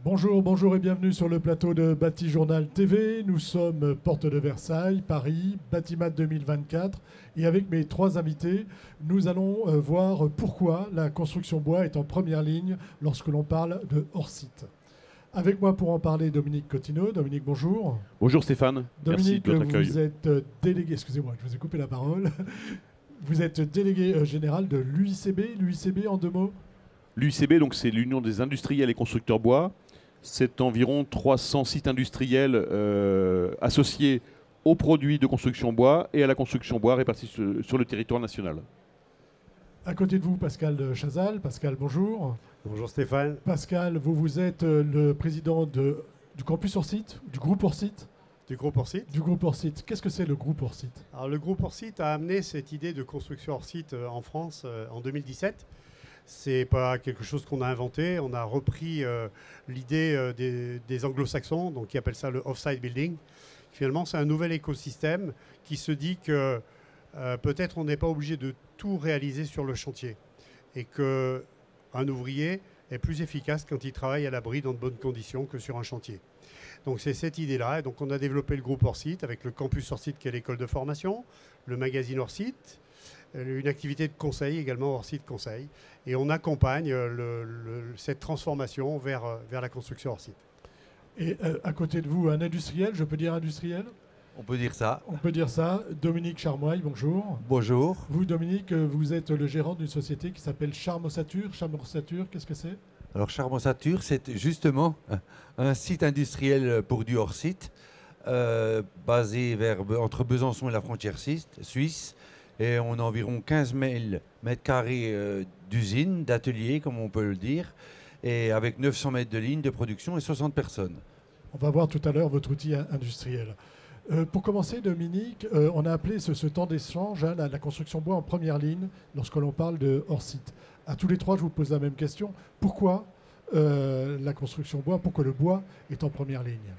Bonjour, bonjour et bienvenue sur le plateau de Bâti Journal TV. Nous sommes porte de Versailles, Paris, Bâtimat 2024. Et avec mes trois invités, nous allons voir pourquoi la construction bois est en première ligne lorsque l'on parle de hors-site. Avec moi pour en parler, Dominique Cottineau. Dominique, bonjour. Bonjour Stéphane, Dominique, merci de votre accueil. vous êtes délégué, excusez-moi, je vous ai coupé la parole. Vous êtes délégué général de l'UICB. L'UICB, en deux mots? L'UICB, donc, c'est l'Union des industriels et constructeurs bois. C'est environ 300 sites industriels associés aux produits de construction bois et à la construction bois répartis sur le territoire national. À côté de vous, Pascal Chazal. Pascal, bonjour. Bonjour Stéphane. Pascal, vous êtes le président du campus hors-site, du groupe hors-site. Du groupe hors-site. Du groupe hors-site. Qu'est-ce que c'est le groupe hors-site? Alors le groupe hors-site a amené cette idée de construction hors-site en France en 2017. C'est pas quelque chose qu'on a inventé. On a repris l'idée des anglo-saxons, donc qui appellent ça le off-site building. Finalement, c'est un nouvel écosystème qui se dit que peut-être on n'est pas obligé de tout réaliser sur le chantier et qu'un ouvrier est plus efficace quand il travaille à l'abri dans de bonnes conditions que sur un chantier. Donc c'est cette idée-là. Et donc on a développé le groupe hors-site avec le campus hors-site qui est l'école de formation, le magazine hors-site, une activité de conseil également hors-site conseil. Et on accompagne cette transformation vers la construction hors-site. Et à côté de vous, un industriel, je peux dire industriel? On peut dire ça. On peut dire ça. Dominique Charmoy, bonjour. Bonjour. Vous, Dominique, vous êtes le gérant d'une société qui s'appelle Charmossature. Charmossature, qu'est-ce que c'est? Alors Charmossature, c'est justement un site industriel pour du hors-site, basé entre Besançon et la frontière suisse. Et on a environ 15 000 mètres carrés d'usine, d'atelier, comme on peut le dire, et avec 900 mètres de ligne de production et 60 personnes. On va voir tout à l'heure votre outil industriel. Pour commencer, Dominique, on a appelé ce temps d'échange la construction bois en première ligne lorsque l'on parle de hors-site. À tous les trois, je vous pose la même question. Pourquoi la construction bois, pourquoi le bois est en première ligne?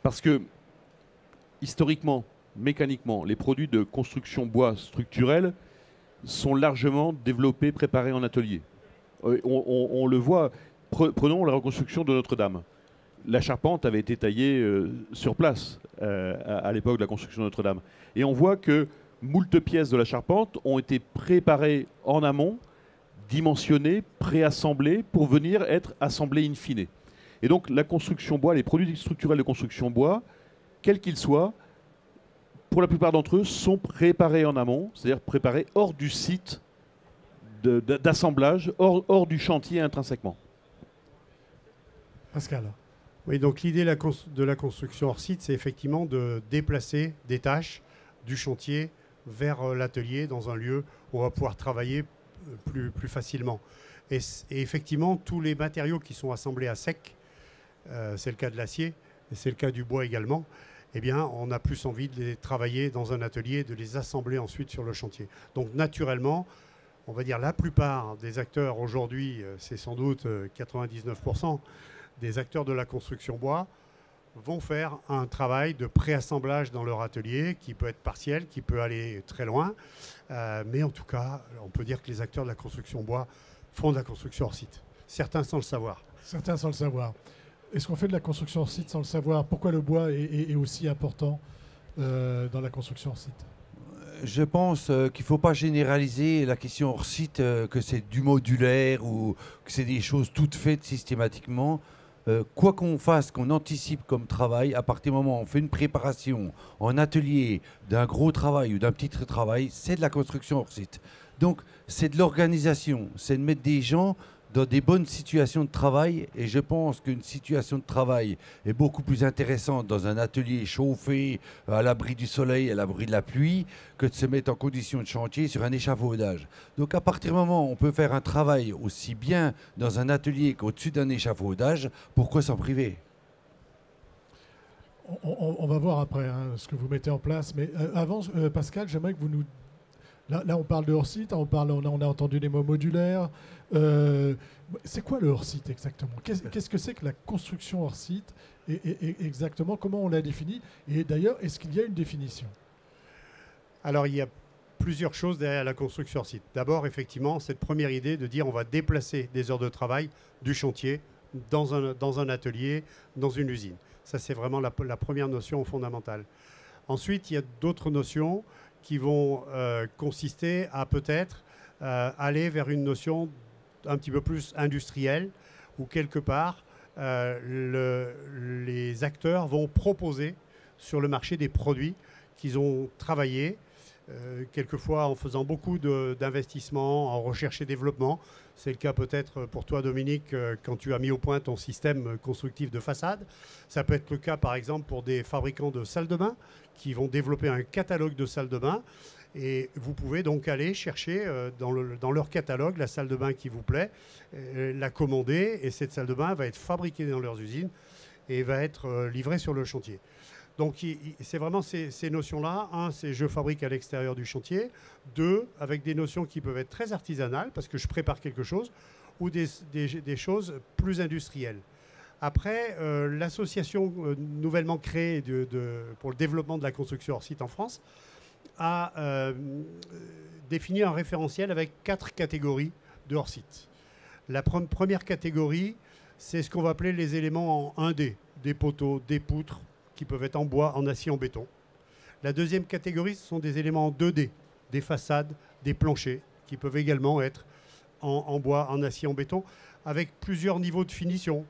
Parce que, historiquement, mécaniquement, les produits de construction bois structurels sont largement développés, préparés en atelier. On le voit, prenons la reconstruction de Notre-Dame. La charpente avait été taillée sur place à l'époque de la construction de Notre-Dame. Et on voit que moult pièces de la charpente ont été préparées en amont, dimensionnées, préassemblées pour venir être assemblées in fine. Et donc la construction bois, les produits structurels de construction bois, quels qu'ils soient, pour la plupart d'entre eux, sont préparés en amont, c'est-à-dire préparés hors du site d'assemblage, hors du chantier intrinsèquement. Pascal. Oui, donc l'idée de la construction hors site, c'est effectivement de déplacer des tâches du chantier vers l'atelier dans un lieu où on va pouvoir travailler plus facilement. Et effectivement, tous les matériaux qui sont assemblés à sec, c'est le cas de l'acier, et c'est le cas du bois également, eh bien, on a plus envie de les travailler dans un atelier, de les assembler ensuite sur le chantier. Donc naturellement, on va dire la plupart des acteurs aujourd'hui, c'est sans doute 99%, des acteurs de la construction bois vont faire un travail de préassemblage dans leur atelier qui peut être partiel, qui peut aller très loin. Mais en tout cas, on peut dire que les acteurs de la construction bois font de la construction hors site. Certains sans le savoir. Certains sans le savoir. Est-ce qu'on fait de la construction hors site sans le savoir? Pourquoi le bois est aussi important dans la construction hors site? Je pense qu'il ne faut pas généraliser la question hors site, que c'est du modulaire ou que c'est des choses toutes faites systématiquement. Quoi qu'on fasse, qu'on anticipe comme travail, à partir du moment où on fait une préparation en atelier d'un gros travail ou d'un petit travail, c'est de la construction hors site. Donc c'est de l'organisation, c'est de mettre des gens dans des bonnes situations de travail, et je pense qu'une situation de travail est beaucoup plus intéressante dans un atelier chauffé, à l'abri du soleil, à l'abri de la pluie, que de se mettre en condition de chantier sur un échafaudage. Donc à partir du moment où on peut faire un travail aussi bien dans un atelier qu'au-dessus d'un échafaudage, pourquoi s'en priver? On va voir après ce que vous mettez en place, mais avant, Pascal, j'aimerais que vous nous... Là, on parle de hors-site, on a entendu les mots modulaires. C'est quoi le hors-site exactement? Qu'est-ce que c'est que la construction hors-site et exactement, comment on la définit? Et d'ailleurs, est-ce qu'il y a une définition? Alors, il y a plusieurs choses derrière la construction hors site. D'abord, effectivement, cette première idée de dire on va déplacer des heures de travail du chantier dans un atelier, dans une usine. Ça, c'est vraiment la première notion fondamentale. Ensuite, il y a d'autres notions qui vont consister à peut-être aller vers une notion un petit peu plus industrielle, où quelque part, les acteurs vont proposer sur le marché des produits qu'ils ont travaillés, quelquefois en faisant beaucoup d'investissements en recherche et développement. C'est le cas peut-être pour toi, Dominique, quand tu as mis au point ton système constructif de façade. Ça peut être le cas, par exemple, pour des fabricants de salles de bain qui vont développer un catalogue de salles de bain. Et vous pouvez donc aller chercher dans leur catalogue la salle de bain qui vous plaît, la commander, et cette salle de bain va être fabriquée dans leurs usines et va être livrée sur le chantier. Donc c'est vraiment ces notions-là. Un, c'est je fabrique à l'extérieur du chantier. Deux, avec des notions qui peuvent être très artisanales, parce que je prépare quelque chose, ou des choses plus industrielles. Après, l'association nouvellement créée pour le développement de la construction hors site en France a défini un référentiel avec 4 catégories de hors site. La première catégorie, c'est ce qu'on va appeler les éléments en 1D, des poteaux, des poutres, qui peuvent être en bois, en acier, en béton. La deuxième catégorie, ce sont des éléments en 2D, des façades, des planchers, qui peuvent également être en bois, en acier, en béton, avec plusieurs niveaux de finition.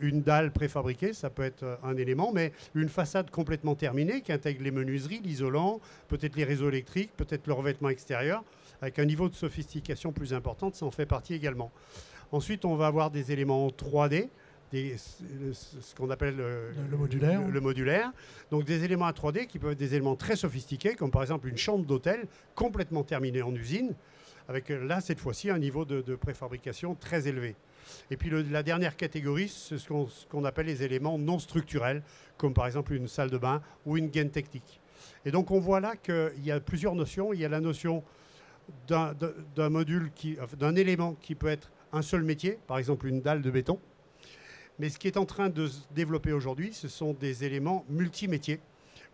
Une dalle préfabriquée, ça peut être un élément, mais une façade complètement terminée qui intègre les menuiseries, l'isolant, peut-être les réseaux électriques, peut-être le revêtement extérieur, avec un niveau de sophistication plus important, ça en fait partie également. Ensuite, on va avoir des éléments en 3D, ce qu'on appelle le modulaire. Donc des éléments à 3D qui peuvent être des éléments très sophistiqués, comme par exemple une chambre d'hôtel complètement terminée en usine, avec là, cette fois-ci, un niveau de préfabrication très élevé. Et puis la dernière catégorie, c'est ce qu'on appelle les éléments non structurels, comme par exemple une salle de bain ou une gaine technique. Et donc on voit là qu'il y a plusieurs notions. Il y a la notion d'un module, d'un élément qui peut être un seul métier, par exemple une dalle de béton. Mais ce qui est en train de se développer aujourd'hui, ce sont des éléments multimétiers,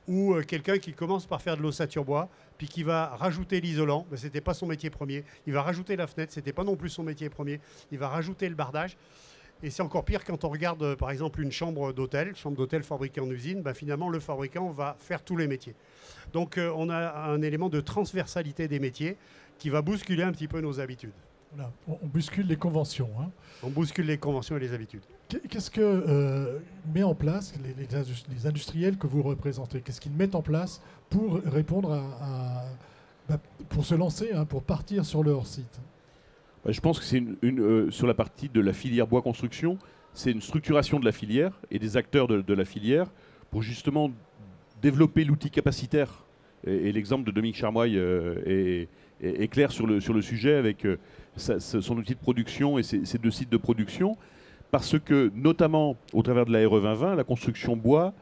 ou quelqu'un qui commence par faire de l'ossature bois, puis qui va rajouter l'isolant, mais ce n'était pas son métier premier. Il va rajouter la fenêtre, ce n'était pas non plus son métier premier. Il va rajouter le bardage. Et c'est encore pire quand on regarde, par exemple, une chambre d'hôtel fabriquée en usine. Ben, finalement, le fabricant va faire tous les métiers. Donc, on a un élément de transversalité des métiers qui va bousculer un petit peu nos habitudes. Voilà, on bouscule les conventions. Hein. On bouscule les conventions et les habitudes. Qu'est-ce que met en place les industriels que vous représentez? Qu'est-ce qu'ils mettent en place pour répondre pour se lancer, hein, pour partir sur leur site? Je pense que c'est sur la partie de la filière bois construction, c'est une structuration de la filière et des acteurs de la filière pour justement développer l'outil capacitaire. Et l'exemple de Dominique Charmoy est clair sur le sujet avec son outil de production et ses 2 sites de production. Parce que, notamment au travers de la RE 2020, la construction bois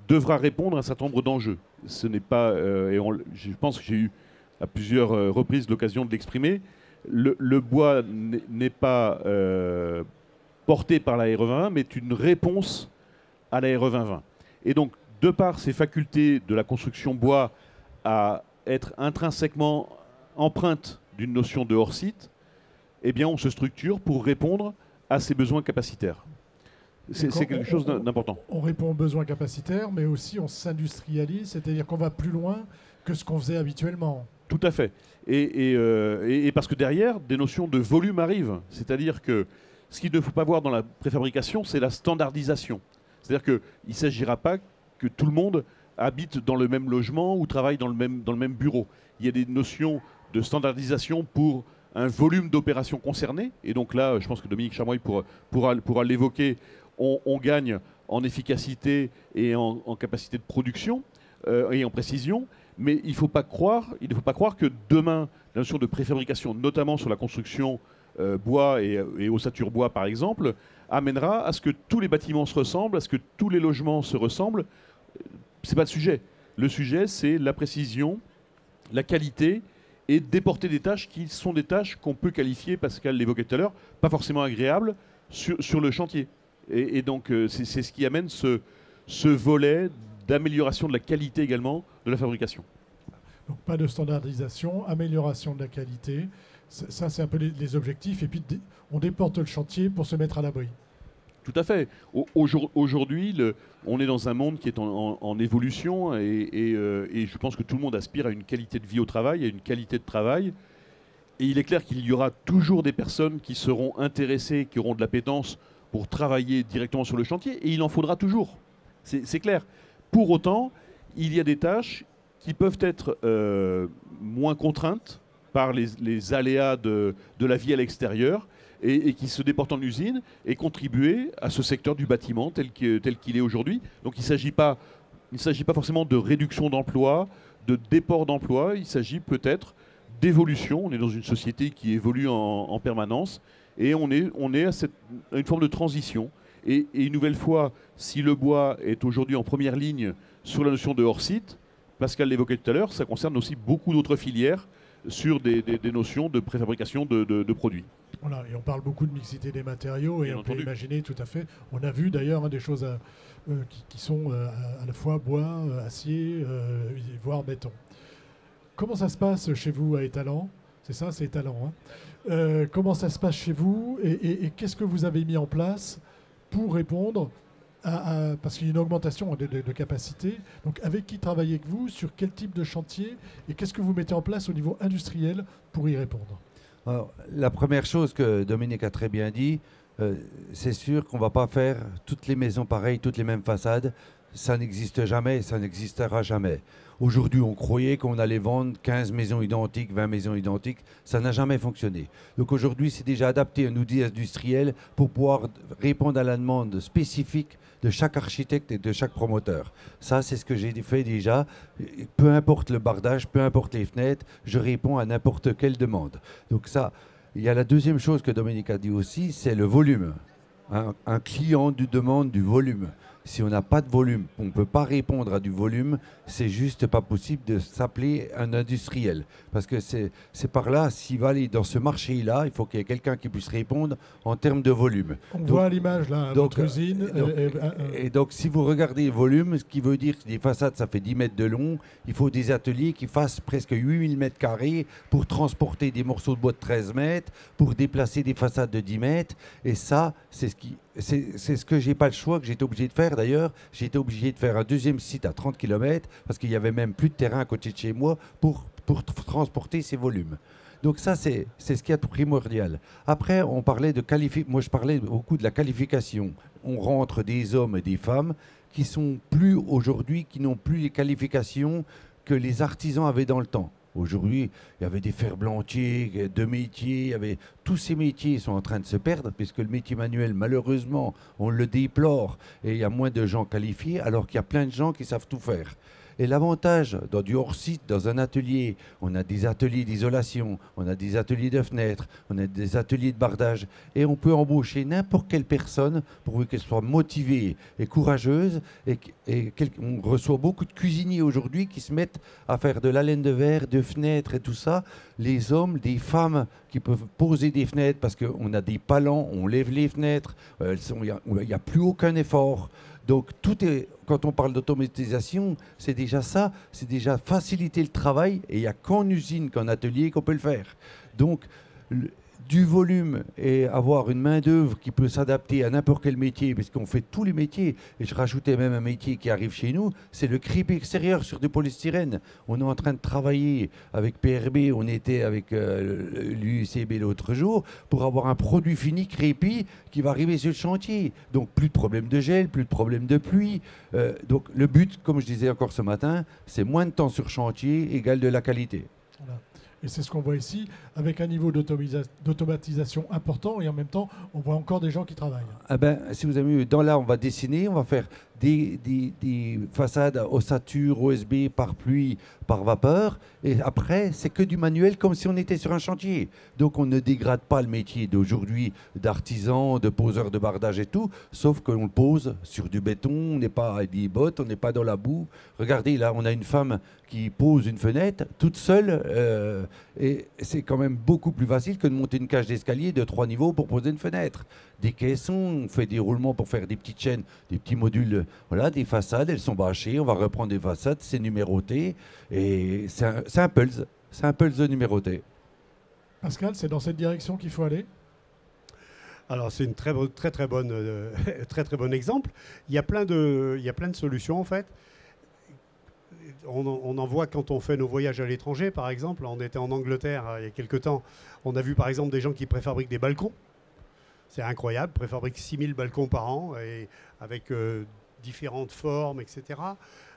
devra répondre à un certain nombre d'enjeux. Ce n'est pas, je pense que j'ai eu à plusieurs reprises l'occasion de l'exprimer, le bois n'est pas porté par la RE 2020, mais est une réponse à la RE 2020. Et donc, de par ces facultés de la construction bois à être intrinsèquement empreinte d'une notion de hors-site, eh bien, on se structure pour répondre à ces besoins capacitaires. C'est quelque chose d'important. On répond aux besoins capacitaires, mais aussi on s'industrialise, c'est-à-dire qu'on va plus loin que ce qu'on faisait habituellement. Tout à fait. Et parce que derrière, des notions de volume arrivent. C'est-à-dire que ce qu'il ne faut pas voir dans la préfabrication, c'est la standardisation. C'est-à-dire qu'il ne s'agira pas que tout le monde habite dans le même logement ou travaille dans le même bureau. Il y a des notions de standardisation pour un volume d'opérations concernées. Et donc là, je pense que Dominique Charmoy pourra l'évoquer. On gagne en efficacité et en capacité de production et en précision. Mais il ne faut pas croire que demain, la notion de préfabrication, notamment sur la construction bois et ossature bois par exemple, amènera à ce que tous les bâtiments se ressemblent, à ce que tous les logements se ressemblent. Ce n'est pas le sujet. Le sujet, c'est la précision, la qualité et déporter des tâches qui sont des tâches qu'on peut qualifier, Pascal l'évoquait tout à l'heure, pas forcément agréables sur le chantier. Et donc, c'est ce qui amène ce volet d'amélioration de la qualité également de la fabrication. Donc pas de standardisation, amélioration de la qualité. Ça, c'est un peu les objectifs. Et puis, on déporte le chantier pour se mettre à l'abri. Tout à fait. Aujourd'hui, on est dans un monde qui est en évolution et je pense que tout le monde aspire à une qualité de vie au travail, à une qualité de travail. Et il est clair qu'il y aura toujours des personnes qui seront intéressées, qui auront de l'appétence pour travailler directement sur le chantier, et il en faudra toujours. C'est clair. Pour autant, il y a des tâches qui peuvent être moins contraintes par les aléas de la vie à l'extérieur, et qui se déportent en usine et contribuer à ce secteur du bâtiment tel qu'il est aujourd'hui. Donc il ne s'agit pas forcément de réduction d'emplois, de déport d'emplois, il s'agit peut-être d'évolution. On est dans une société qui évolue en permanence et on est à une forme de transition. Et une nouvelle fois, si le bois est aujourd'hui en première ligne sur la notion de hors-site, Pascal l'évoquait tout à l'heure, ça concerne aussi beaucoup d'autres filières sur des notions de préfabrication de produits. Voilà, et on parle beaucoup de mixité des matériaux et Bien on entendu. peut imaginer tout à fait. On a vu d'ailleurs des choses qui sont à la fois bois, acier, voire béton. Comment ça se passe chez vous à Étalans? C'est ça, c'est Étalans. Hein. Comment ça se passe chez vous et qu'est-ce que vous avez mis en place pour répondre parce qu'il y a une augmentation de capacité. Donc avec qui travaillez-vous? Sur quel type de chantier? Et qu'est-ce que vous mettez en place au niveau industriel pour y répondre? Alors, la première chose que Dominique a très bien dit, c'est sûr qu'on ne va pas faire toutes les maisons pareilles, toutes les mêmes façades. Ça n'existe jamais et ça n'existera jamais. Aujourd'hui, on croyait qu'on allait vendre 15 maisons identiques, 20 maisons identiques. Ça n'a jamais fonctionné. Donc aujourd'hui, c'est déjà adapté un outil industriel pour pouvoir répondre à la demande spécifique de chaque architecte et de chaque promoteur. Ça, c'est ce que j'ai fait déjà. Peu importe le bardage, peu importe les fenêtres, je réponds à n'importe quelle demande. Donc ça, il y a la deuxième chose que Dominique a dit aussi, c'est le volume. Un client demande du volume. Si on n'a pas de volume, on ne peut pas répondre à du volume, c'est juste pas possible de s'appeler un industriel. Parce que c'est par là, s'il va aller dans ce marché-là, il faut qu'il y ait quelqu'un qui puisse répondre en termes de volume. On voit à l'image là votre usine. Et donc, si vous regardez le volume, ce qui veut dire que les façades, ça fait 10 mètres de long, il faut des ateliers qui fassent presque 8000 mètres carrés pour transporter des morceaux de bois de 13 mètres, pour déplacer des façades de 10 mètres. Et ça, c'est ce que j'ai pas le choix, que j'étais obligé de faire d'ailleurs. J'ai été obligé de faire un deuxième site à 30 km parce qu'il n'y avait même plus de terrain à côté de chez moi pour transporter ces volumes. Donc ça, c'est ce qui est primordial. Après, on parlait de moi je parlais beaucoup de la qualification. On rentre des hommes et des femmes qui sont plus aujourd'hui, qui n'ont plus les qualifications que les artisans avaient dans le temps. Aujourd'hui, il y avait des ferblantiers, de métiers, tous ces métiers sont en train de se perdre, puisque le métier manuel, malheureusement, on le déplore, et il y a moins de gens qualifiés, alors qu'il y a plein de gens qui savent tout faire. Et l'avantage, dans du hors-site, dans un atelier, on a des ateliers d'isolation, on a des ateliers de fenêtres, on a des ateliers de bardage, et on peut embaucher n'importe quelle personne, pourvu qu'elle soit motivée et courageuse, on reçoit beaucoup de cuisiniers aujourd'hui qui se mettent à faire de la laine de verre, de fenêtres et tout ça. Les hommes, des femmes qui peuvent poser des fenêtres parce qu'on a des palans, on lève les fenêtres, il n'y a plus aucun effort. Donc, quand on parle d'automatisation, c'est déjà ça, c'est déjà faciliter le travail, et il n'y a qu'en usine, qu'en atelier qu'on peut le faire. Donc, du volume et avoir une main-d'œuvre qui peut s'adapter à n'importe quel métier, puisqu'on fait tous les métiers, et je rajoutais même un métier qui arrive chez nous, c'est le crépi extérieur sur du polystyrène. On est en train de travailler avec PRB, on était avec l'UCB l'autre jour, pour avoir un produit fini crépi qui va arriver sur le chantier. Donc plus de problème de gel, plus de problème de pluie. Donc le but, comme je disais encore ce matin, c'est moins de temps sur chantier égale de la qualité. Voilà. Et c'est ce qu'on voit ici, avec un niveau d'automatisation important, et en même temps, on voit encore des gens qui travaillent. Ah ben, si vous avez vu, on va dessiner, on va faire des façades ossature, OSB, par pluie, par vapeur, et après, c'est que du manuel, comme si on était sur un chantier. Donc, on ne dégrade pas le métier d'aujourd'hui d'artisan, de poseur de bardage et tout, sauf qu'on le pose sur du béton, on n'est pas à des bottes, on n'est pas dans la boue. Regardez, là, on a une femme qui pose une fenêtre toute seule, et c'est quand même beaucoup plus facile que de monter une cage d'escalier de 3 niveaux pour poser une fenêtre. Des caissons, on fait des roulements pour faire des petites chaînes, des petits modules, voilà, des façades, elles sont bâchées, on va reprendre des façades, c'est numéroté, et c'est un pulse numéroté. Pascal, c'est dans cette direction qu'il faut aller? Alors c'est une très bonne, très bon exemple. Il y a plein de solutions en fait. On en voit quand on fait nos voyages à l'étranger, par exemple. On était en Angleterre il y a quelques temps. On a vu par exemple des gens qui préfabriquent des balcons. C'est incroyable, préfabriquent 6000 balcons par an et avec différentes formes, etc.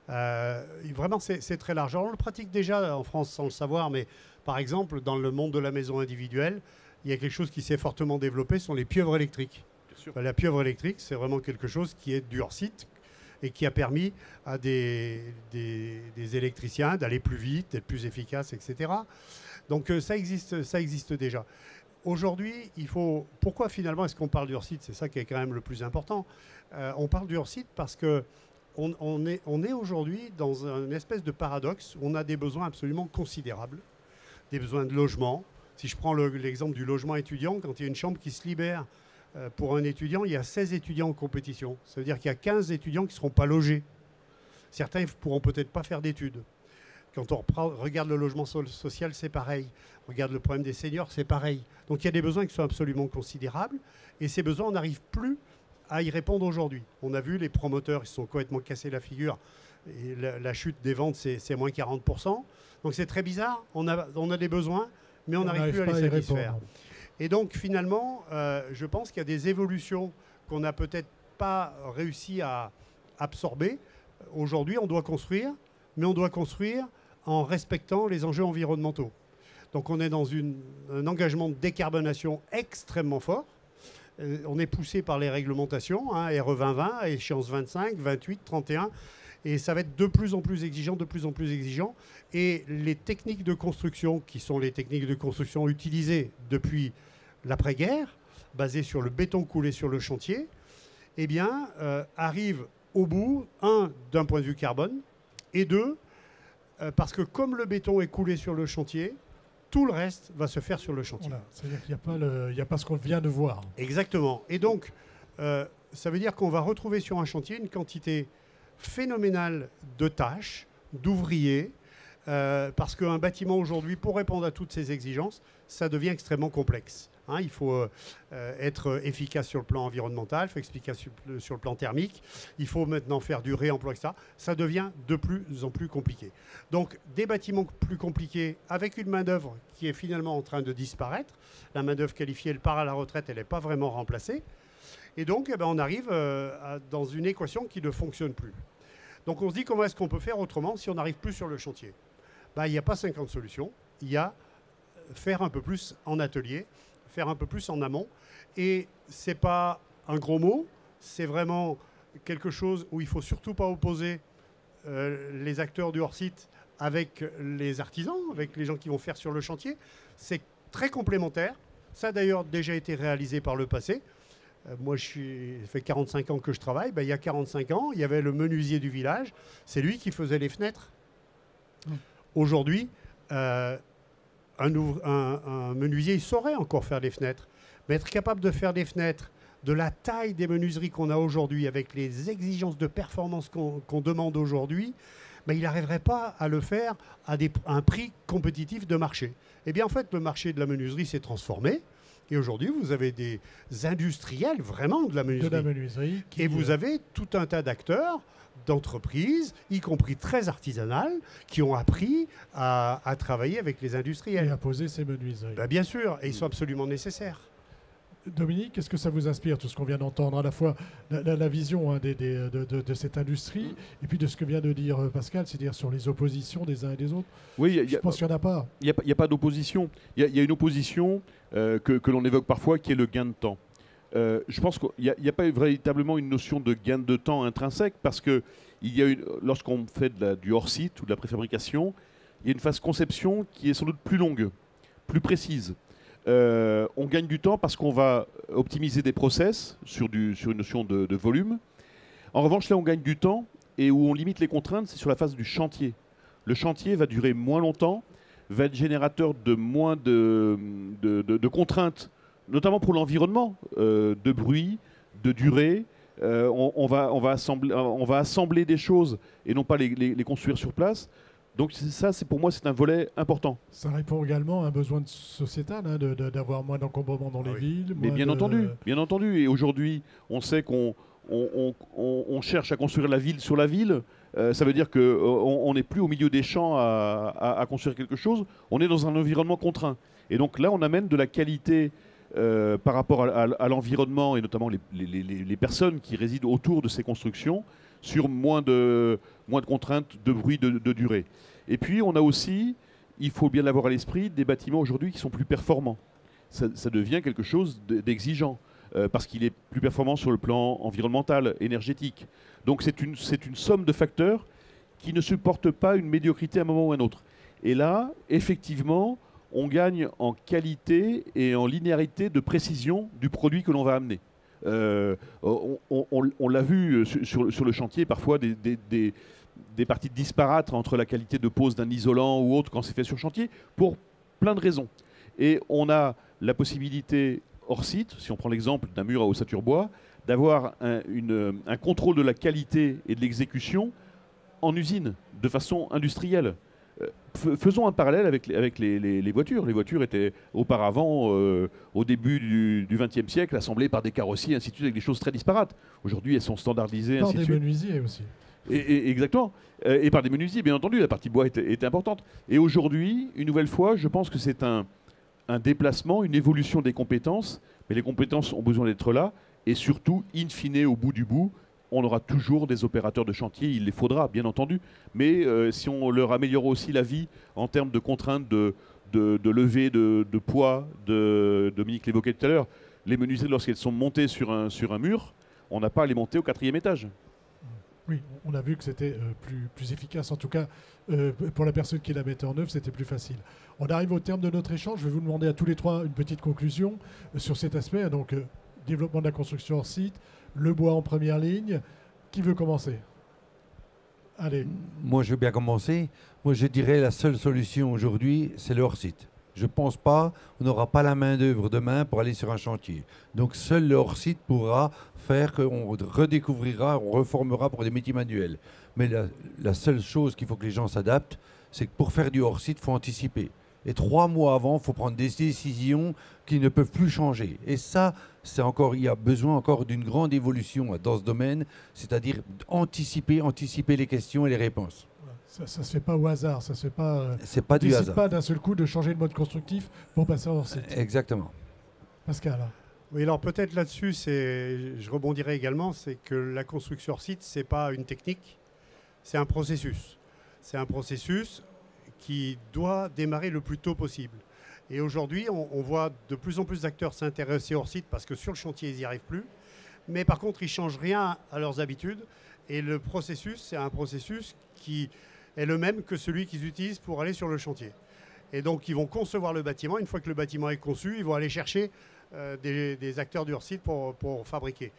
Vraiment, c'est très large. Alors, on le pratique déjà en France sans le savoir, mais par exemple, dans le monde de la maison individuelle, il y a quelque chose qui s'est fortement développé, ce sont les pieuvres électriques. La pieuvre électrique, c'est vraiment quelque chose qui est du hors-site et qui a permis à des électriciens d'aller plus vite, d'être plus efficaces, etc. Donc ça existe déjà. Aujourd'hui, pourquoi finalement est-ce qu'on parle du hors-site? C'est ça qui est quand même le plus important. On parle du hors-site parce que on est aujourd'hui dans une espèce de paradoxe où on a des besoins absolument considérables, des besoins de logement. Si je prends l'exemple du logement étudiant, quand il y a une chambre qui se libère pour un étudiant, il y a 16 étudiants en compétition. Ça veut dire qu'il y a 15 étudiants qui ne seront pas logés. Certains ne pourront peut-être pas faire d'études. Quand on regarde le logement social, c'est pareil. On regarde le problème des seniors, c'est pareil. Donc il y a des besoins qui sont absolument considérables. Et ces besoins, on n'arrive plus à y répondre aujourd'hui. On a vu les promoteurs, ils se sont complètement cassés la figure. Et la chute des ventes, c'est moins 40%. Donc c'est très bizarre. On a des besoins, mais on n'arrive plus à les satisfaire. Et donc finalement, je pense qu'il y a des évolutions qu'on n'a peut-être pas réussi à absorber. Aujourd'hui, on doit construire, mais on doit construire en respectant les enjeux environnementaux. Donc on est dans un engagement de décarbonation extrêmement fort. On est poussé par les réglementations, hein, RE 2020, échéance 25, 28, 31. Et ça va être de plus en plus exigeant, de plus en plus exigeant. Et les techniques de construction, qui sont les techniques de construction utilisées depuis l'après-guerre, basées sur le béton coulé sur le chantier, eh bien, arrivent au bout, d'un point de vue carbone, et deux, parce que comme le béton est coulé sur le chantier, tout le reste va se faire sur le chantier. Voilà, c'est-à-dire qu'il n'y a pas ce qu'on vient de voir. Exactement. Et donc, ça veut dire qu'on va retrouver sur un chantier une quantité phénoménale de tâches, d'ouvriers, parce qu'un bâtiment aujourd'hui, pour répondre à toutes ces exigences, ça devient extrêmement complexe. Hein, il faut être efficace sur le plan environnemental, il faut être efficace sur le plan thermique, il faut maintenant faire du réemploi, etc. Ça devient de plus en plus compliqué. Donc des bâtiments plus compliqués avec une main-d'œuvre qui est finalement en train de disparaître. La main-d'œuvre qualifiée, elle part à la retraite, elle n'est pas vraiment remplacée. Et donc, on arrive dans une équation qui ne fonctionne plus. Donc, on se dit comment est-ce qu'on peut faire autrement si on n'arrive plus sur le chantier? Il n'y a pas 50 solutions. Il y a faire un peu plus en atelier, faire un peu plus en amont. Et ce n'est pas un gros mot, c'est vraiment quelque chose où il ne faut surtout pas opposer les acteurs du hors-site avec les artisans, avec les gens qui vont faire sur le chantier. C'est très complémentaire. Ça a d'ailleurs déjà été réalisé par le passé. Moi, ça fait 45 ans que je travaille. Il y a 45 ans, il y avait le menuisier du village. C'est lui qui faisait les fenêtres. Aujourd'hui, un menuisier, il saurait encore faire des fenêtres. Mais être capable de faire des fenêtres de la taille des menuiseries qu'on a aujourd'hui, avec les exigences de performance qu'on demande aujourd'hui, il n'arriverait pas à le faire à un prix compétitif de marché. Eh bien, en fait, le marché de la menuiserie s'est transformé. Et aujourd'hui, vous avez des industriels vraiment de la menuiserie. Et vous avez tout un tas d'acteurs, d'entreprises, y compris très artisanales, qui ont appris à travailler avec les industriels. Et à poser ces menuiseries. Bien sûr, et ils sont absolument nécessaires. Dominique, qu'est-ce que ça vous inspire, tout ce qu'on vient d'entendre, à la fois la vision de cette industrie, et puis de ce que vient de dire Pascal, c'est-à-dire sur les oppositions des uns et des autres? Oui, je pense qu'il n'y en a pas. Il n'y a pas d'opposition. Il y a une opposition que l'on évoque parfois, qui est le gain de temps. Je pense qu'il n'y a pas véritablement une notion de gain de temps intrinsèque, parce que lorsqu'on fait du hors-site ou de la préfabrication, il y a une phase conception qui est sans doute plus longue, plus précise. On gagne du temps parce qu'on va optimiser des process sur une notion de volume. En revanche, là, on gagne du temps et où on limite les contraintes, c'est sur la phase du chantier. Le chantier va durer moins longtemps, va être générateur de moins de contraintes, notamment pour l'environnement, de bruit, de durée. On va assembler des choses et non pas les construire sur place. Donc ça, pour moi, c'est un volet important. Ça répond également à un besoin sociétal, hein, d'avoir moins d'encombrement dans les villes. Mais bien entendu. Et aujourd'hui, on sait qu'on cherche à construire la ville sur la ville. Ça veut dire qu'on n'est plus au milieu des champs à construire quelque chose. On est dans un environnement contraint. Et donc là, on amène de la qualité par rapport à l'environnement et notamment les personnes qui résident autour de ces constructions sur moins de contraintes de bruit, de durée. Et puis, on a aussi, il faut bien l'avoir à l'esprit, des bâtiments aujourd'hui qui sont plus performants. Ça devient quelque chose d'exigeant parce qu'il est plus performant sur le plan environnemental, énergétique. Donc, c'est une somme de facteurs qui ne supportent pas une médiocrité à un moment ou à un autre. Et là, effectivement, on gagne en qualité et en linéarité de précision du produit que l'on va amener. On l'a vu sur le chantier, parfois des parties disparates entre la qualité de pose d'un isolant ou autre quand c'est fait sur chantier, pour plein de raisons. Et on a la possibilité hors site, si on prend l'exemple d'un mur à ossature bois, d'avoir un contrôle de la qualité et de l'exécution en usine, de façon industrielle. Faisons un parallèle avec les voitures. Les voitures étaient auparavant, au début du XXe siècle, assemblées par des carrossiers, ainsi de suite, avec des choses très disparates. Aujourd'hui, elles sont standardisées. Par des menuisiers aussi. Exactement. Et par des menuisiers, bien entendu. La partie bois était importante. Et aujourd'hui, une nouvelle fois, je pense que c'est un déplacement, une évolution des compétences. Mais les compétences ont besoin d'être là. Et surtout, in fine, au bout du bout, on aura toujours des opérateurs de chantier, il les faudra, bien entendu. Mais si on leur améliore aussi la vie en termes de contraintes de levée de poids, Dominique l'évoquait tout à l'heure, les menuisiers, lorsqu'elles sont montées sur un mur, on n'a pas à les monter au 4e étage. Oui, on a vu que c'était plus efficace. En tout cas, pour la personne qui la mettait en œuvre, c'était plus facile. On arrive au terme de notre échange. Je vais vous demander à tous les trois une petite conclusion sur cet aspect. Donc, développement de la construction hors site, le bois en première ligne. Qui veut commencer? Allez. Moi, je veux bien commencer. Moi, je dirais la seule solution aujourd'hui, c'est le hors-site. Je ne pense pas, on n'aura pas la main-d'œuvre demain pour aller sur un chantier. Donc, seul le hors-site pourra faire qu'on redécouvrira, on reformera pour des métiers manuels. Mais la seule chose qu'il faut que les gens s'adaptent, c'est que pour faire du hors-site, il faut anticiper. Et 3 mois avant, il faut prendre des décisions qui ne peuvent plus changer. Et ça, il y a besoin encore d'une grande évolution dans ce domaine, c'est-à-dire anticiper les questions et les réponses. Ça ne se fait pas au hasard, ça se fait pas. C'est pas du hasard. Pas d'un seul coup de changer de mode constructif pour passer en site. Exactement. Pascal. Oui, alors peut-être là-dessus, je rebondirai également, c'est que la construction hors site, c'est pas une technique, c'est un processus. C'est un processus qui doit démarrer le plus tôt possible. Et aujourd'hui, on voit de plus en plus d'acteurs s'intéresser hors site parce que sur le chantier, ils n'y arrivent plus. Mais par contre, ils ne changent rien à leurs habitudes. Et le processus, c'est un processus qui est le même que celui qu'ils utilisent pour aller sur le chantier. Et donc, ils vont concevoir le bâtiment. Une fois que le bâtiment est conçu, ils vont aller chercher des acteurs du hors site pour fabriquer.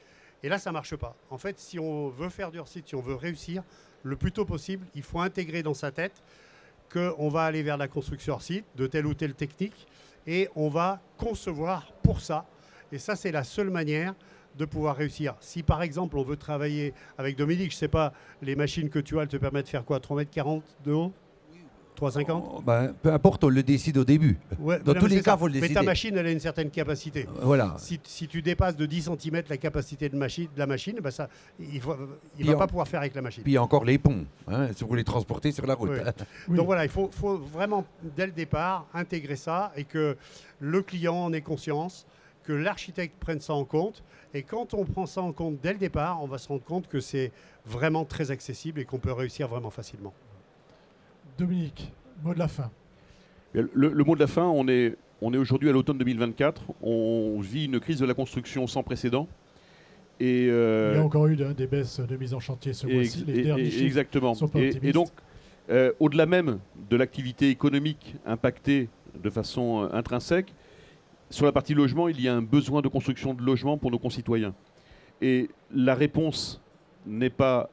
Et là, ça ne marche pas. En fait, si on veut faire du hors site, si on veut réussir le plus tôt possible, il faut intégrer dans sa tête qu'on va aller vers la construction hors site de telle ou telle technique et on va concevoir pour ça. Et ça, c'est la seule manière de pouvoir réussir. Si par exemple, on veut travailler avec Dominique, je ne sais pas, les machines que tu as, elles te permettent de faire quoi, 3,40 m de haut, 3,50 ? Peu importe, on le décide au début. Ouais, dans tous les cas, il faut le décider. Mais ta machine, elle a une certaine capacité. Voilà. Si tu dépasses de 10 cm la capacité de la machine, ben ça, il ne va pas pouvoir faire avec la machine. Puis il y a encore les ponts, si vous les transportez sur la route. Oui. Oui. Donc voilà, il faut vraiment, dès le départ, intégrer ça et que le client en ait conscience, que l'architecte prenne ça en compte. Et quand on prend ça en compte dès le départ, on va se rendre compte que c'est vraiment très accessible et qu'on peut réussir vraiment facilement. Dominique, mot de la fin. Le mot de la fin, on est aujourd'hui à l'automne 2024. On vit une crise de la construction sans précédent. Et il y a encore eu des baisses de mise en chantier ce mois-ci. Les derniers chiffres exactement. sont pas optimistes. Et donc, au-delà même de l'activité économique impactée de façon intrinsèque, sur la partie logement, il y a un besoin de construction de logements pour nos concitoyens. Et la réponse n'est pas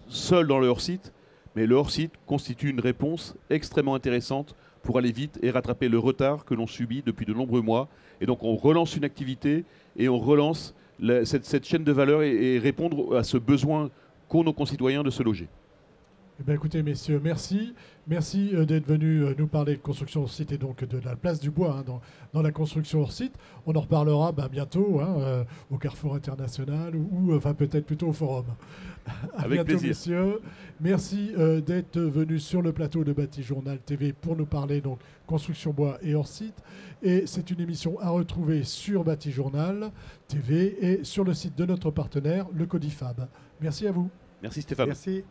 seule dans le hors-site, mais le hors-site constitue une réponse extrêmement intéressante pour aller vite et rattraper le retard que l'on subit depuis de nombreux mois. Et donc on relance une activité et on relance cette chaîne de valeur et répondre à ce besoin qu'ont nos concitoyens de se loger. Eh bien, écoutez, messieurs, merci. Merci d'être venus nous parler de construction hors site et donc de la place du bois dans la construction hors site. On en reparlera bientôt au Carrefour International ou enfin peut-être plutôt au Forum. À Avec bientôt, plaisir. messieurs. Merci d'être venus sur le plateau de Bâti Journal TV pour nous parler donc construction bois et hors site. Et c'est une émission à retrouver sur Bâti Journal TV et sur le site de notre partenaire, le Codifab. Merci à vous. Merci Stéphane. Merci.